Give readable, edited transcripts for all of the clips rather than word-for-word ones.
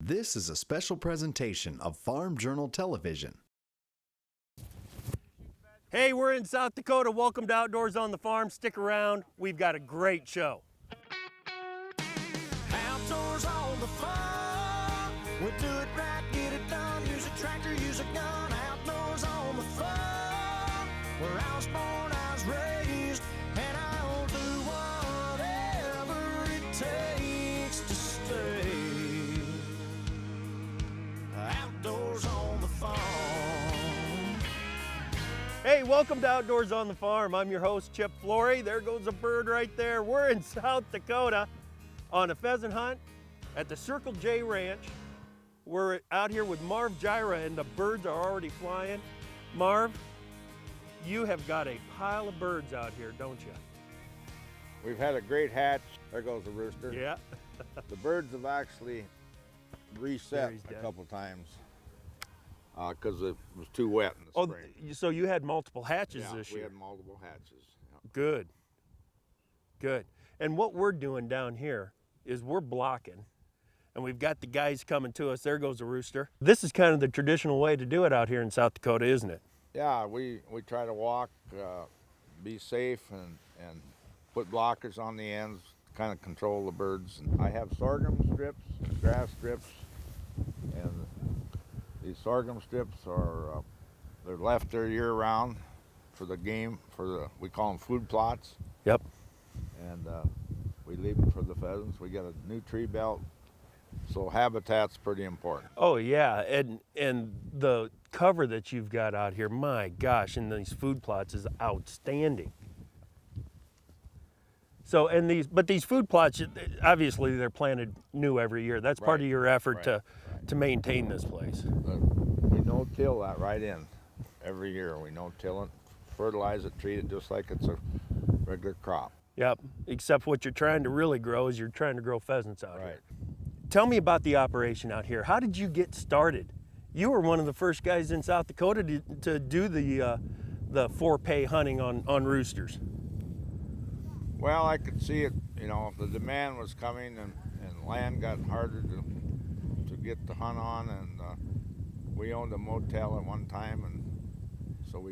This is a special presentation of Farm Journal Television. Hey, we're in South Dakota. Welcome to Outdoors on the Farm. Stick around. We've got a great show. Outdoors on the farm. We do it right, get it done. Use a tractor, use a gun. Outdoors on the farm. Where I was born, I was raised, and I'll do whatever it takes to stay. Outdoors on the farm. Hey, welcome to Outdoors on the Farm. I'm your host, Chip Flory. There goes a bird right there. We're in South Dakota on a pheasant hunt at the Circle J Ranch. We're out here with Marv Jira, and the birds are already flying. Marv, you have got a pile of birds out here, don't you? We've had a great hatch. There goes the rooster. Yeah. The birds have actually reset He's a dead. couple times because it was too wet in the spring. So you had multiple hatches Yeah, this we year. had multiple hatches. Yeah. Good, good. And what we're doing down here is we're blocking, and we've got the guys coming to us. There goes the rooster. This is kind of the traditional way to do it out here in South Dakota, isn't it? Yeah, we try to walk, be safe, and put blockers on the ends to kind of control the birds. And I have sorghum strips, grass strips, and these sorghum strips are they're left there year round for the game, we call them food plots. Yep. And we leave them for the pheasants. We got a new tree belt, so habitat's pretty important. Oh yeah, and the cover that you've got out here, my gosh, in these food plots is outstanding. So, but these food plots, obviously they're planted new every year. That's part of Right, your effort right. to maintain this place. We no-till that right in every year. We no-till it, fertilize it, treat it just like it's a regular crop. Yep, except what you're trying to really grow is you're trying to grow pheasants out Right. here. Tell me about the operation out here. How did you get started? You were one of the first guys in South Dakota to do the for-pay hunting on roosters. Well, I could see it, the demand was coming and land got harder to get the hunt on, and we owned a motel at one time, and so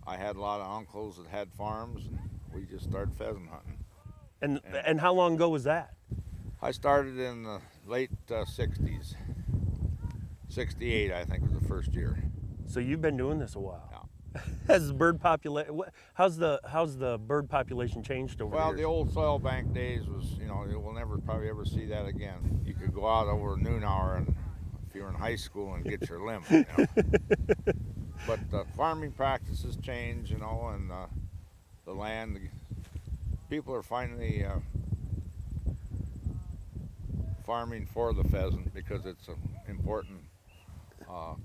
I had a lot of uncles that had farms, and we just started pheasant hunting. And how long ago was that? I started in the late 60s. 68, I think, was the first year. So you've been doing this a while. Yeah. Has the bird population? How's the bird population changed over Well, the the years? old soil bank days was, we'll never probably ever see that again. You could go out over noon hour and if you were in high school and get your limb. But farming practices change, and the land, people are finally farming for the pheasant because it's an important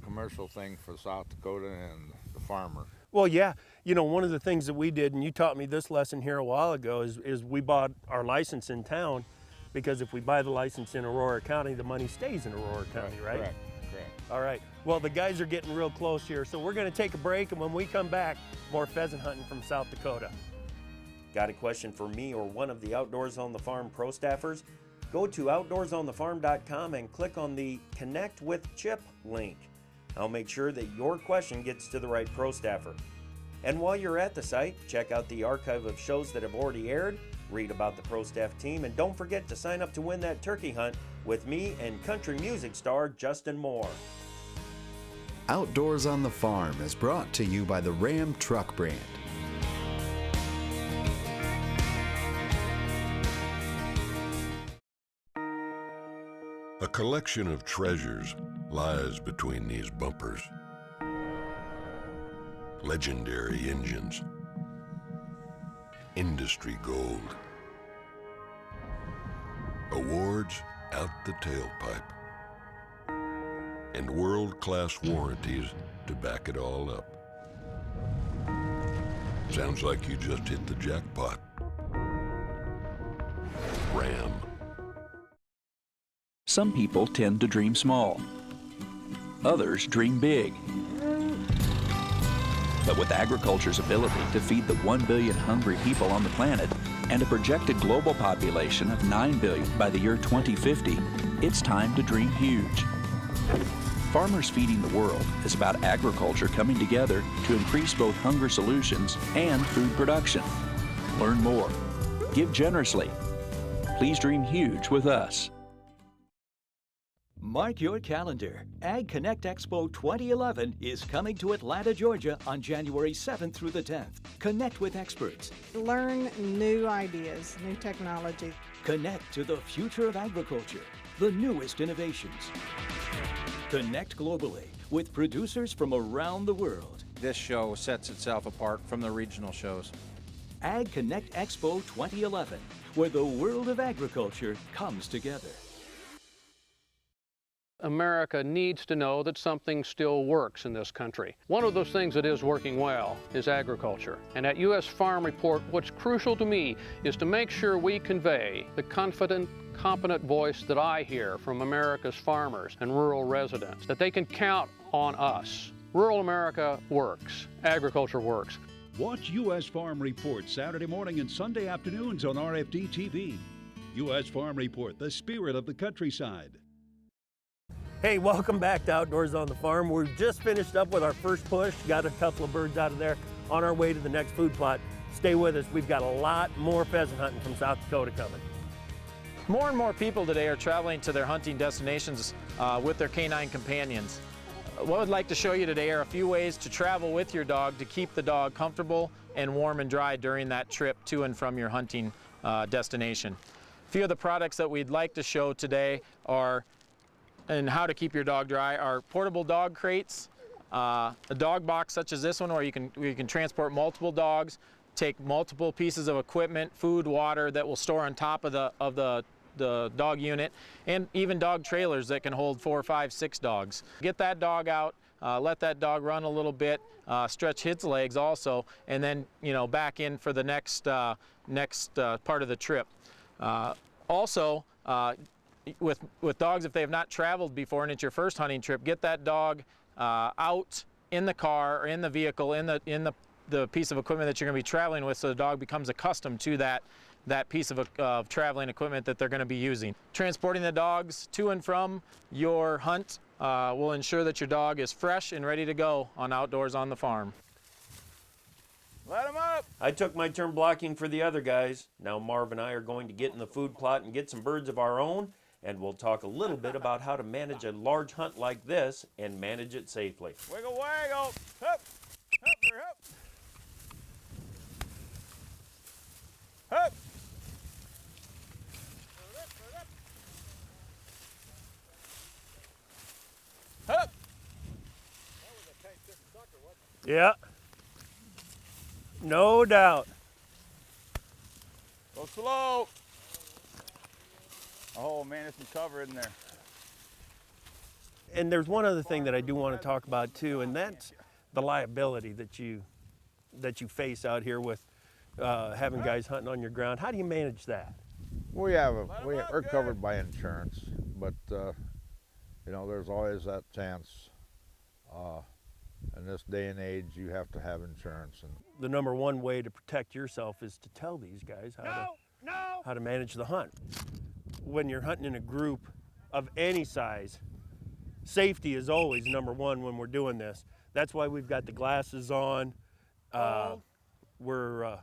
commercial thing for South Dakota and the farmer. Well, yeah. One of the things that we did, and you taught me this lesson here a while ago, is we bought our license in town, because if we buy the license in Aurora County, the money stays in Aurora County, right? Correct. All right. Well, the guys are getting real close here, so we're going to take a break, and when we come back, more pheasant hunting from South Dakota. Got a question for me or one of the Outdoors on the Farm pro staffers? Go to outdoorsonthefarm.com and click on the Connect with Chip link. I'll make sure that your question gets to the right pro staffer. And while you're at the site, check out the archive of shows that have already aired, read about the pro staff team, and don't forget to sign up to win that turkey hunt with me and country music star Justin Moore. Outdoors on the Farm is brought to you by the Ram Truck brand. A collection of treasures lies between these bumpers. Legendary engines, industry gold, awards out the tailpipe, and world-class warranties to back it all up. Sounds like you just hit the jackpot. Ram. Some people tend to dream small. Others dream big. But with agriculture's ability to feed the 1 billion hungry people on the planet, and a projected global population of 9 billion by the year 2050, it's time to dream huge. Farmers Feeding the World is about agriculture coming together to increase both hunger solutions and food production. Learn more. Give generously. Please dream huge with us. Mark your calendar. Ag Connect Expo 2011 is coming to Atlanta, Georgia on January 7th through the 10th. Connect with experts. Learn new ideas, new technology. Connect to the future of agriculture, the newest innovations. Connect globally with producers from around the world. This show sets itself apart from the regional shows. Ag Connect Expo 2011, where the world of agriculture comes together. America needs to know that something still works in this country. One of those things that is working well is agriculture. And at U.S. Farm Report, what's crucial to me is to make sure we convey the confident, competent voice that I hear from America's farmers and rural residents, that they can count on us. Rural America works. Agriculture works. Watch U.S. Farm Report Saturday morning and Sunday afternoons on RFD TV. U.S. Farm Report, the spirit of the countryside. Hey, welcome back to Outdoors on the Farm. We've just finished up with our first push, got a couple of birds out of there, on our way to the next food plot. Stay with us, we've got a lot more pheasant hunting from South Dakota coming. More and more people today are traveling to their hunting destinations with their canine companions. What I'd like to show you today are a few ways to travel with your dog to keep the dog comfortable and warm and dry during that trip to and from your hunting destination. A few of the products that we'd like to show today are, and how to keep your dog dry, are portable dog crates, a dog box such as this one where you can transport multiple dogs, take multiple pieces of equipment, food, water that will store on top of the dog unit, and even dog trailers that can hold 4, 5, 6 dogs. Get that dog out, let that dog run a little bit, stretch its legs also, and then back in for the next part of the trip. Also, with dogs, if they have not traveled before and it's your first hunting trip, get that dog out in the car or in the vehicle, in the piece of equipment that you're going to be traveling with, so the dog becomes accustomed to that piece of traveling equipment that they're going to be using. Transporting the dogs to and from your hunt will ensure that your dog is fresh and ready to go on Outdoors on the Farm. Let them up! I took my turn blocking for the other guys. Now Marv and I are going to get in the food plot and get some birds of our own, and we'll talk a little bit about how to manage a large hunt like this and manage it safely. Wiggle, waggle! Hup! Hup, hup! Hup! Hup! Yeah. No doubt. Go slow. Oh man, there's some cover in there. And there's one other thing that I do want to talk about too, and that's the liability that you face out here with having guys hunting on your ground. How do you manage that? We're covered by insurance, but there's always that chance. In this day and age, you have to have insurance. And the number one way to protect yourself is to tell these guys how to manage the hunt. When you're hunting in a group of any size, safety is always number one when we're doing this. That's why we've got the glasses on. We're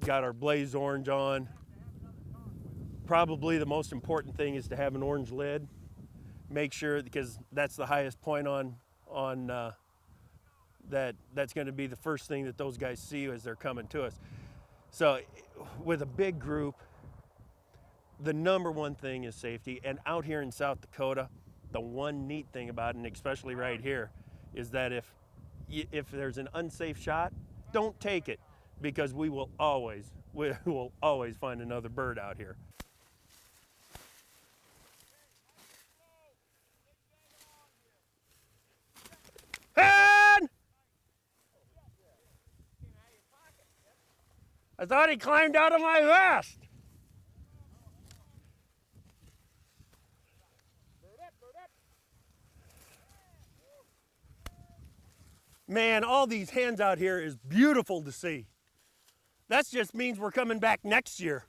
got our blaze orange on. Probably the most important thing is to have an orange lid. Make sure, because that's the highest point on that's going to be the first thing that those guys see as they're coming to us. So with a big group, the number one thing is safety. And out here in South Dakota, the one neat thing about it, and especially right here, is that if there's an unsafe shot, don't take it, because we will always find another bird out here. Hen! I thought he climbed out of my vest. Man, all these hens out here is beautiful to see. That just means we're coming back next year.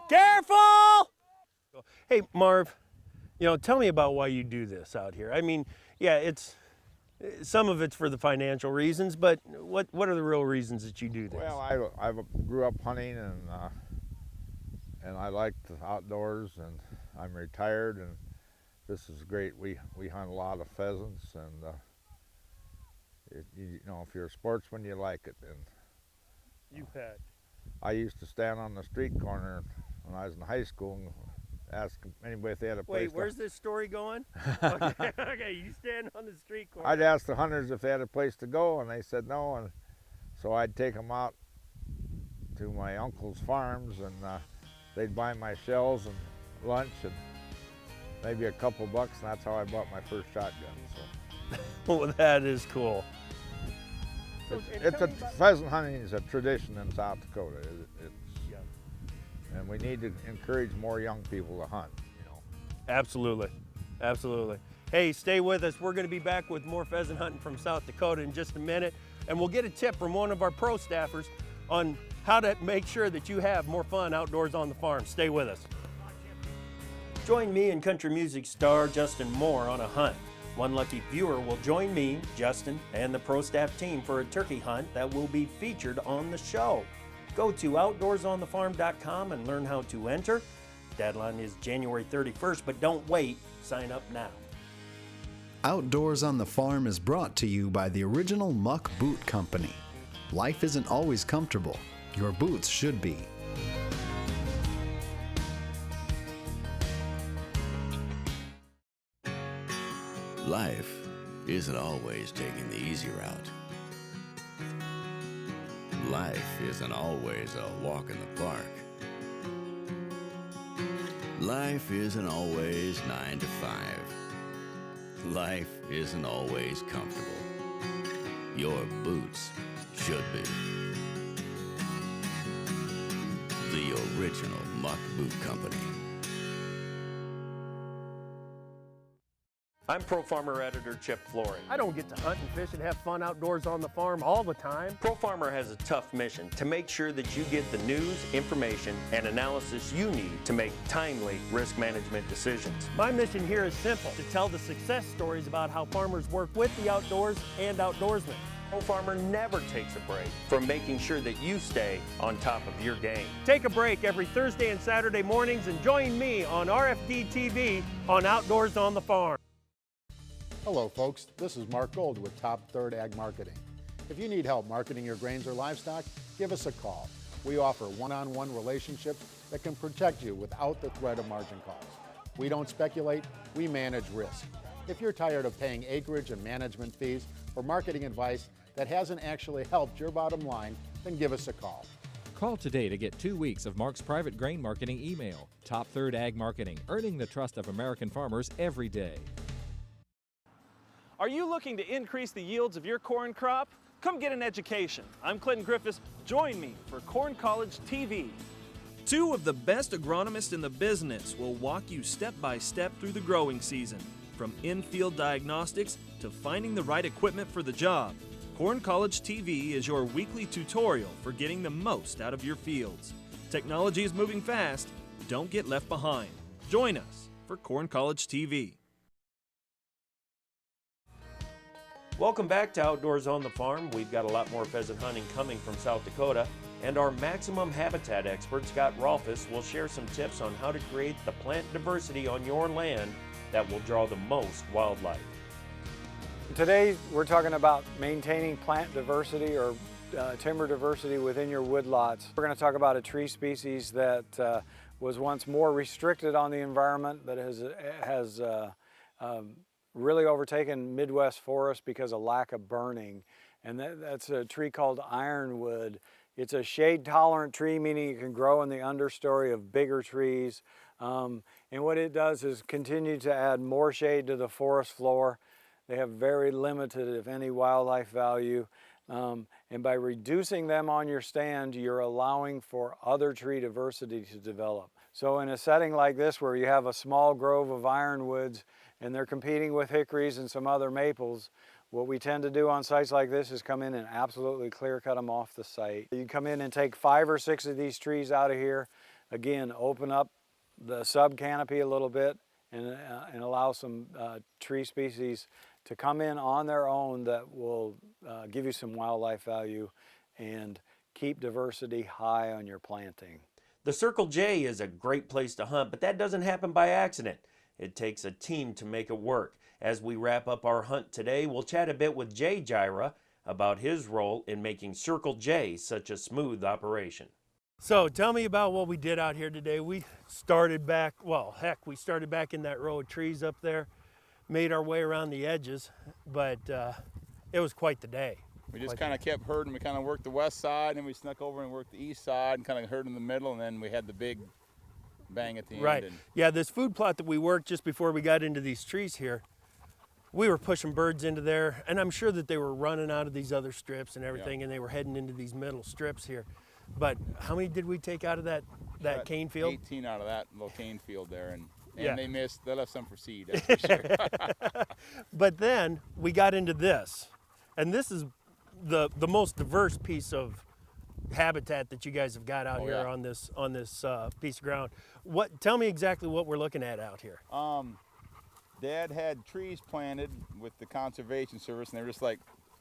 Careful! Hey, Marv, you know, tell me about why you do this out here. I mean, yeah, some of it's for the financial reasons, but what are the real reasons that you do this? Well, I grew up hunting, and I like the outdoors, and I'm retired, and this is great. We hunt a lot of pheasants, and you know, if you're a sportsman, you like it. And You bet. I used to stand on the street corner when I was in high school and ask anybody if they had a place. Wait, where's this story going? Okay, you stand on the street corner. I'd ask the hunters if they had a place to go, and they said no, and so I'd take them out to my uncle's farms, and they'd buy my shells and lunch and maybe a couple bucks, and that's how I bought my first shotgun. So. Well, that is cool. Pheasant hunting is a tradition in South Dakota. And we need to encourage more young people to hunt, you know. Absolutely, absolutely. Hey, stay with us. We're going to be back with more pheasant hunting from South Dakota in just a minute, and we'll get a tip from one of our pro staffers on how to make sure that you have more fun outdoors on the farm. Stay with us. Join me and country music star Justin Moore on a hunt. One lucky viewer will join me, Justin, and the pro staff team for a turkey hunt that will be featured on the show. Go to outdoorsonthefarm.com and learn how to enter. Deadline is January 31st, but don't wait. Sign up now. Outdoors on the Farm is brought to you by the original Muck Boot Company. Life isn't always comfortable. Your boots should be. Life isn't always taking the easy route. Life isn't always a walk in the park. Life isn't always 9 to 5. Life isn't always comfortable. Your boots should be. The original Muck Boot Company. I'm Pro Farmer Editor Chip Flory. I don't get to hunt and fish and have fun outdoors on the farm all the time. Pro Farmer has a tough mission to make sure that you get the news, information, and analysis you need to make timely risk management decisions. My mission here is simple, to tell the success stories about how farmers work with the outdoors and outdoorsmen. Pro Farmer never takes a break from making sure that you stay on top of your game. Take a break every Thursday and Saturday mornings and join me on RFD TV on Outdoors on the Farm. Hello folks, this is Mark Gold with Top Third Ag Marketing. If you need help marketing your grains or livestock, give us a call. We offer one-on-one relationships that can protect you without the threat of margin calls. We don't speculate, we manage risk. If you're tired of paying acreage and management fees for marketing advice that hasn't actually helped your bottom line, then give us a call. Call today to get 2 weeks of Mark's private grain marketing email. Top Third Ag Marketing, earning the trust of American farmers every day. Are you looking to increase the yields of your corn crop? Come get an education. I'm Clinton Griffiths. Join me for Corn College TV. Two of the best agronomists in the business will walk you step by step through the growing season. From in-field diagnostics to finding the right equipment for the job, Corn College TV is your weekly tutorial for getting the most out of your fields. Technology is moving fast. Don't get left behind. Join us for Corn College TV. Welcome back to Outdoors on the Farm. We've got a lot more pheasant hunting coming from South Dakota, and our maximum habitat expert, Scott Rolfus, will share some tips on how to create the plant diversity on your land that will draw the most wildlife. Today we're talking about maintaining plant diversity or timber diversity within your woodlots. We're going to talk about a tree species that was once more restricted on the environment, but has really overtaken Midwest forests because of lack of burning, and that's a tree called ironwood. It's a shade-tolerant tree, meaning it can grow in the understory of bigger trees, and what it does is continue to add more shade to the forest floor. They have very limited, if any, wildlife value, and by reducing them on your stand, you're allowing for other tree diversity to develop. So in a setting like this where you have a small grove of ironwoods and they're competing with hickories and some other maples, what we tend to do on sites like this is come in and absolutely clear cut them off the site. You come in and take 5 or 6 of these trees out of here. Again, open up the sub canopy a little bit and allow some tree species to come in on their own that will give you some wildlife value and keep diversity high on your planting. The Circle J is a great place to hunt, but that doesn't happen by accident. It takes a team to make it work. As we wrap up our hunt today, we'll chat a bit with Jay Jira about his role in making Circle J such a smooth operation. So tell me about what we did out here today. We started back, well, heck, we started back in that row of trees up there, made our way around the edges, but it was quite the day. We just kind of kept herding. We kind of worked the west side, and we snuck over and worked the east side and kind of herded in the middle, and then we had the big bang at the end. Right. And yeah, this food plot that we worked just before we got into these trees here, we were pushing birds into there, and I'm sure that they were running out of these other strips and everything, and they were heading into these middle strips here. But how many did we take out of that cane field? 18 out of that little cane field there, and Yeah. they left some for seed, that's for sure. But then we got into this, and this is the most diverse piece of habitat that you guys have got out Oh, here yeah. on this piece of ground. Tell me exactly what we're looking at out here. Dad had trees planted with the Conservation Service, and they were just like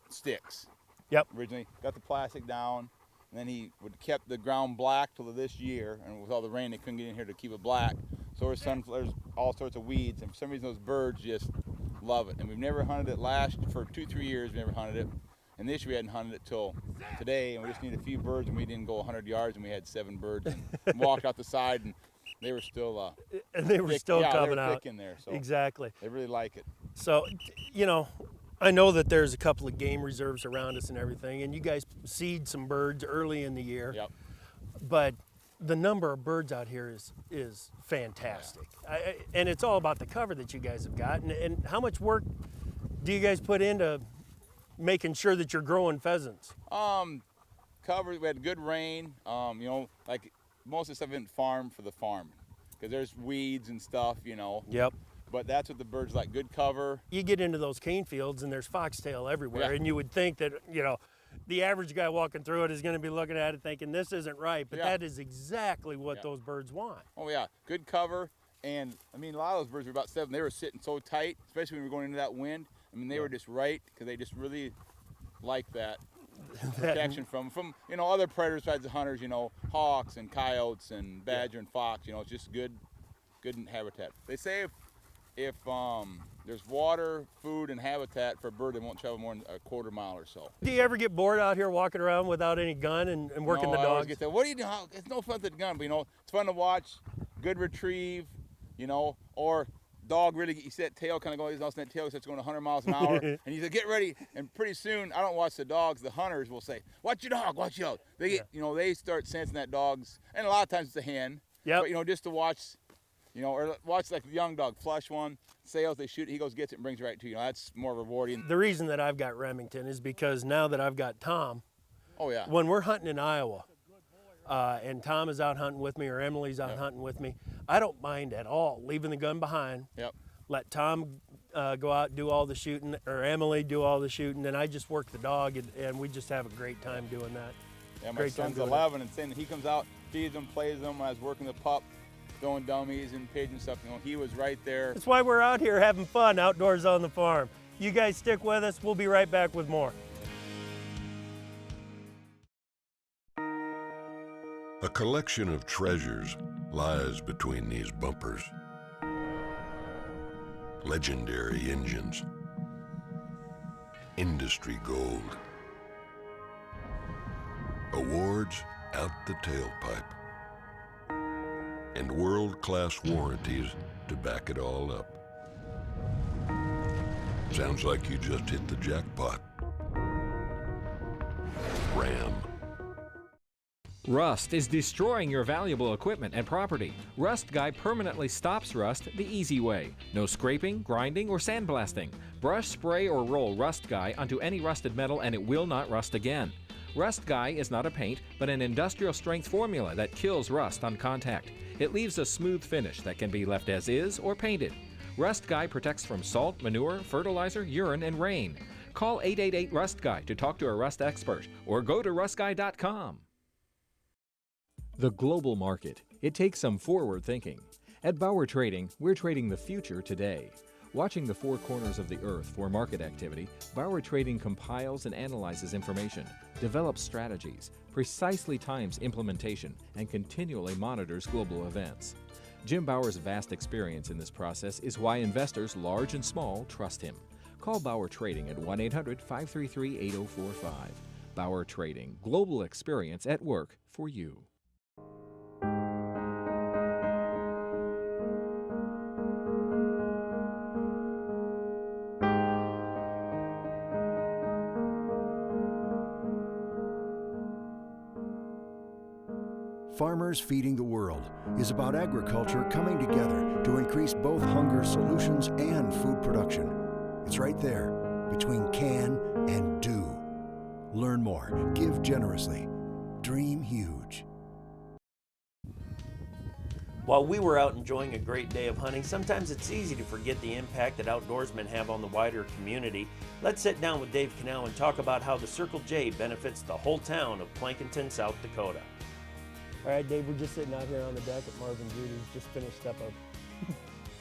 sticks. Yep. Originally, got the plastic down, and then he would kept the ground black till this year, and with all the rain, they couldn't get in here to keep it black. So there's sunflowers, all sorts of weeds, and for some reason those birds just love it. And we've never hunted it for 2-3 years. We never hunted it, and this year we hadn't hunted it till today, and we just needed a few birds, and we didn't go 100 yards, and we had 7 birds, and walked out the side, and they were still and they were thick. still Yeah, coming they were out. thick in there. So Exactly. they really like it. So, you know, I know that there's a couple of game reserves around us and everything, and you guys seed some birds early in the year. Yep. But the number of birds out here is fantastic. And it's all about the cover that you guys have got. And how much work do you guys put into making sure that you're growing pheasants? Covered, we had good rain. You know, like most of the stuff isn't farm for the farm, because there's weeds and stuff, you know. Yep. But that's what the birds like, good cover. You get into those cane fields and there's foxtail everywhere, Yeah. and you would think that, you know, the average guy walking through it is going to be looking at it thinking this isn't right, but Yeah. that is exactly what those birds want. Oh yeah, good cover. And I mean, a lot of those birds were about 7. They were sitting so tight, especially when we were going into that wind. I mean, they were just right, because they just really like that protection from you know, other predators besides the hunters, you know, hawks and coyotes and badger and fox. You know, it's just good habitat. They say if there's water, food, and habitat for a bird, they won't travel more than a quarter mile or so. Do you ever get bored out here walking around without any gun and working No, the I always dogs? get that. What do you do? It's no fun with the gun, but you know, it's fun to watch. Good retrieve, you know, or dog really, you see that tail kind of going, and that tail starts going 100 miles an hour, and you say, get ready, and pretty soon, I don't watch the dogs, the hunters will say, watch your dog, watch your dog. They get, you know, they start sensing that dog's, and a lot of times it's a hen. Yep. But, you know, just to watch, you know, or watch like the young dog, flush one, sails, they shoot it, he goes, gets it, and brings it right to you. You know, that's more rewarding. The reason that I've got Remington is because now that I've got Tom, oh yeah, when we're hunting in Iowa, and Tom is out hunting with me or Emily's out hunting with me, I don't mind at all leaving the gun behind. Yep. Let Tom go out and do all the shooting, or Emily do all the shooting, and I just work the dog, and we just have a great time doing that. Yeah, my Great time son's doing 11, and saying that he comes out, feeds them, plays them. When I was working the pup, throwing dummies and pigeon stuff, you know, he was right there. That's why we're out here having fun outdoors on the farm. You guys stick with us. We'll be right back with more. A collection of treasures lies between these bumpers. Legendary engines, industry gold, awards out the tailpipe, and world-class warranties to back it all up. Sounds like you just hit the jackpot. Ram. Rust is destroying your valuable equipment and property. Rust Guy permanently stops rust the easy way. No scraping, grinding, or sandblasting. Brush, spray, or roll Rust Guy onto any rusted metal and it will not rust again. Rust Guy is not a paint, but an industrial strength formula that kills rust on contact. It leaves a smooth finish that can be left as is or painted. Rust Guy protects from salt, manure, fertilizer, urine, and rain. Call 888-RUST-GUY to talk to a rust expert or go to rustguy.com. The global market. It takes some forward thinking. At Bauer Trading, we're trading the future today. Watching the four corners of the earth for market activity, Bauer Trading compiles and analyzes information, develops strategies, precisely times implementation, and continually monitors global events. Jim Bauer's vast experience in this process is why investors, large and small, trust him. Call Bauer Trading at 1-800-533-8045. Bauer Trading, global experience at work for you. Farmers Feeding the World is about agriculture coming together to increase both hunger solutions and food production. It's right there, between can and do. Learn more, give generously, dream huge. While we were out enjoying a great day of hunting, sometimes it's easy to forget the impact that outdoorsmen have on the wider community. Let's sit down with Dave Cannell and talk about how the Circle J benefits the whole town of Plankinton, South Dakota. All right, Dave, we're just sitting out here on the deck at Marv Jira's. Just finished up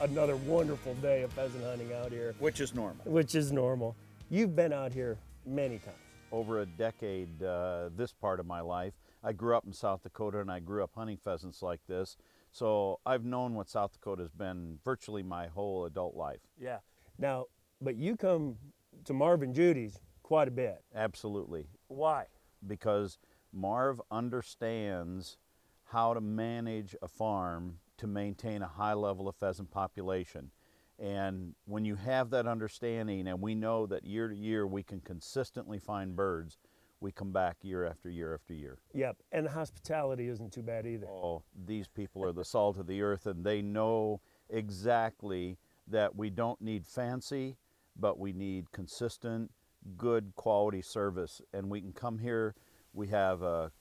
another wonderful day of pheasant hunting out here. Which is normal. Which is normal. You've been out here many times. Over a decade, this part of my life. I grew up in South Dakota and I grew up hunting pheasants like this. So I've known what South Dakota has been virtually my whole adult life. Yeah. Now, but you come to Marv Jira's quite a bit. Absolutely. Why? Because Marv understands how to manage a farm to maintain a high level of pheasant population. And when you have that understanding, and we know that year to year we can consistently find birds, we come back year after year after year. Yep, and the hospitality isn't too bad either. Oh, these people are the salt of the earth, and they know exactly that we don't need fancy, but we need consistent, good quality service. And we can come here. We have a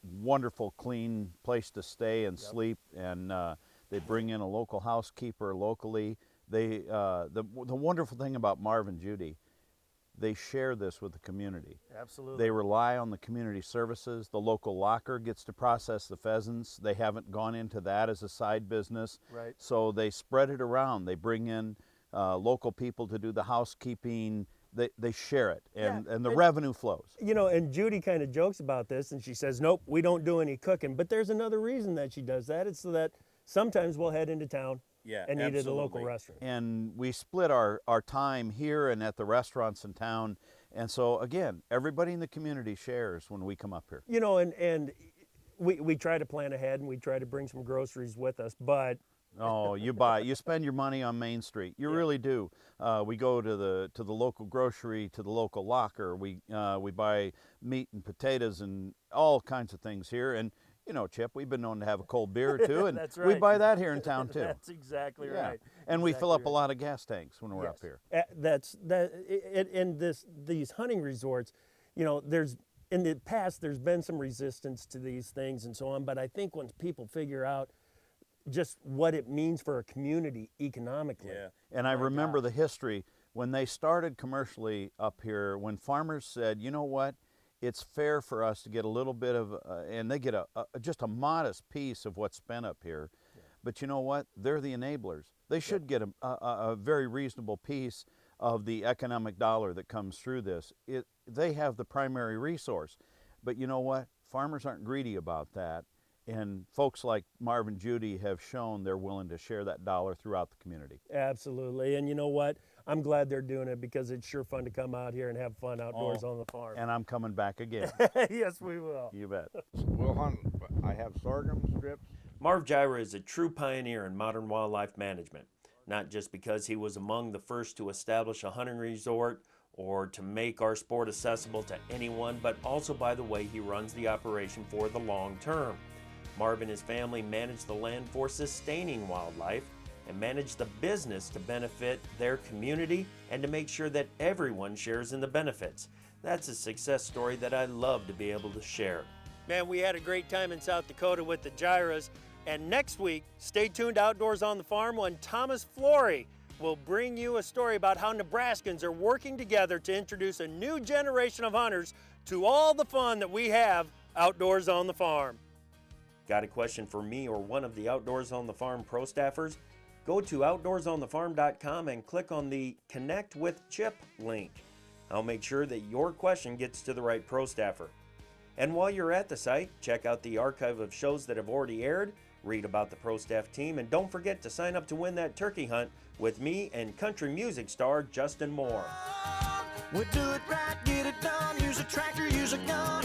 wonderful, clean place to stay and sleep, and they bring in a local housekeeper locally. The wonderful thing about Marv and Judy, they share this with the community. Absolutely. They rely on the community services. The local locker gets to process the pheasants. They haven't gone into that as a side business. Right. So they spread it around. They bring in local people to do the housekeeping. They share it, and the revenue flows. You know, and Judy kind of jokes about this, and she says, nope, we don't do any cooking. But there's another reason that she does that. It's so that sometimes we'll head into town and eat at a local restaurant. And we split our time here and at the restaurants in town. And so, again, everybody in the community shares when we come up here. You know, and we try to plan ahead, and we try to bring some groceries with us, but Oh, you spend your money on Main Street. You really do. We go to the local grocery, to the local locker. We buy meat and potatoes and all kinds of things here. And you know, Chip, we've been known to have a cold beer or two, and That's right. we buy that here in town too. That's exactly right. And we fill up a lot of gas tanks when we're up here. In these hunting resorts, you know, in the past there's been some resistance to these things and so on. But I think once people figure out just what it means for a community economically. Yeah. And I remember the history when they started commercially up here, when farmers said, you know what, it's fair for us to get a little bit of, and they get just a modest piece of what's spent up here. Yeah. But you know what, they're the enablers. They should get a very reasonable piece of the economic dollar that comes through this. They have the primary resource. But you know what, farmers aren't greedy about that. And folks like Marv and Judy have shown they're willing to share that dollar throughout the community. Absolutely. And you know what? I'm glad they're doing it because it's sure fun to come out here and have fun outdoors on the farm. And I'm coming back again. Yes, we will. You bet. We'll hunt. I have sorghum strips. Marv Jira is a true pioneer in modern wildlife management, not just because he was among the first to establish a hunting resort or to make our sport accessible to anyone, but also by the way he runs the operation for the long term. Marv and his family manage the land for sustaining wildlife and manage the business to benefit their community and to make sure that everyone shares in the benefits. That's a success story that I love to be able to share. Man, we had a great time in South Dakota with the Jiras. And next week, stay tuned Outdoors on the Farm when Thomas Flory will bring you a story about how Nebraskans are working together to introduce a new generation of hunters to all the fun that we have outdoors on the farm. Got a question for me or one of the Outdoors on the Farm pro staffers? Go to outdoorsonthefarm.com and click on the Connect with Chip link. I'll make sure that your question gets to the right pro staffer. And while you're at the site, check out the archive of shows that have already aired, read about the pro staff team, and don't forget to sign up to win that turkey hunt with me and country music star Justin Moore. We do it right, get it done, use a tractor, use a gun.